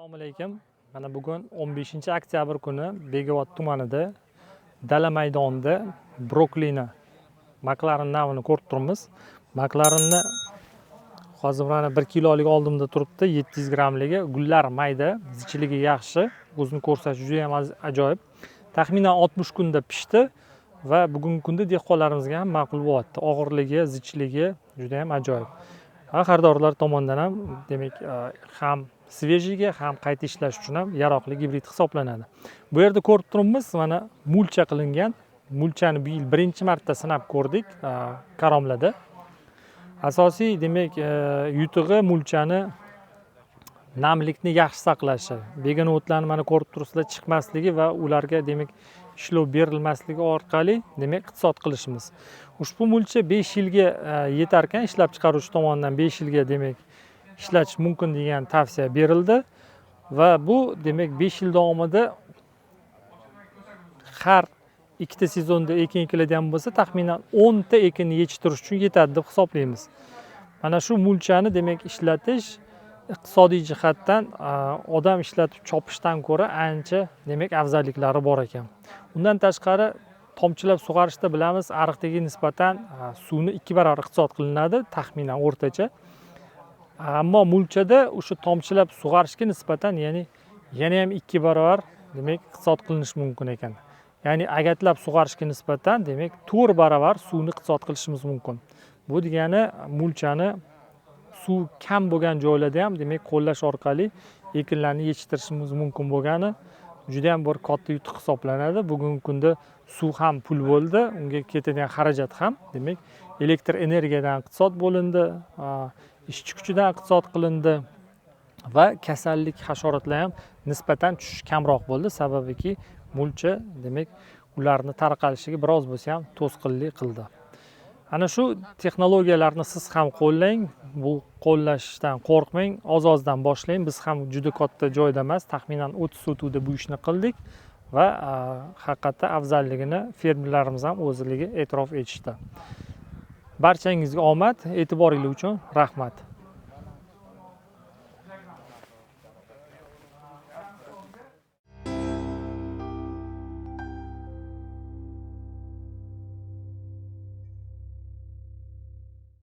Assalomu alaykum. Mana bugun 15-oktyabr kuni Bekobod tumanida dala maydonida brokolini maklarin navini ko'rib turibmiz. Maklarinni hozir mana 1 kilolik oldimda turibdi, 700 grammligi. Gullar mayda, zichiligi yaxshi, o'zini ko'rsatishi juda ham ajoyib. Taxminan 60 kunda pishdi va bugungi kunda dehqonlarimizga ham ma'qul bo'lyapti. Og'irligi, zichiligi juda ham ajoyib. Xaridorlar tomonidan ham demak ham svejiyga ham qayta ishlash uchun ham yaroqli gibrid hisoblanadi. Bu yerda ko'rib turibmiz, mana mulcha qilingan. Mulchani bu yil birinchi marta sinab ko'rdik Karomlada. Asosiy demak yutug'i mulchani namlikni yaxshi saqlashi. Begona o'tlarni mana ko'rib turibsizlar, chiqmasligi va ularga demak ishlov berilmasligi orqali demak iqtisod qilishimiz. Ushbu mulcha 5 yilga yetar ekan, ishlab chiqaruvchi tomonidan 5 yilga demak ishlatish mumkin degan tavsiya berildi va bu demak 5 yil davomida har ikkita sezonda ekin ekiladigan bo'lsa, taxminan 10 ta ekinni yetishtirish uchun yetadi deb hisoblaymiz. Mana shu mulchani demak ishlatish iqtisodiy jihatdan odam ishlatib chopishdan ko'ra ancha demak afzalliklari bor ekan. Undan tashqari tomchilab sug'orishda bilamiz, ariqdagi nisbatan suvni 2 barobar iqtisod qilinadi taxminan o'rtacha. Ammo mulchada o'sha tomchilab sug'orishga nisbatan yana ham 2 barobar demak iqtisod qilinishi mumkin ekan. Ya'ni agatlab sug'orishga nisbatan demak 4 barobar suvni iqtisod qilishimiz mumkin. Bu degani mulchani suv kam bo'lgan joylarda ham demak qo'llash orqali ekinlarni yetishtirishimiz mumkin bo'lgani juda ham bir katta yutuq hisoblanadi. Bugungi kunda suv ham pul bo'ldi, unga ketadigan xarajat ham demak elektr energiyadan iqtisod bo'lindi, ishchi kuchidan iqtisod qilindi va kasallik, hasharotlar ham nisbatan tushish kamroq bo'ldi, sababiki mulcha demak ularni tarqalishiga biroz bo'lsa ham to'sqinlik qildi. Ana shu texnologiyalarni siz ham qo'llang, bu qo'llashdan qo'rqmang, oz-ozdan boshlang. Biz ham juda katta joyda emas, taxminan 30 sotuvda bu ishni qildik va haqiqatda afzalligini fermerlarimiz ham o'zligi e'tirof etishdi. Barchangizga omad, e'tiboringiz uchun rahmat.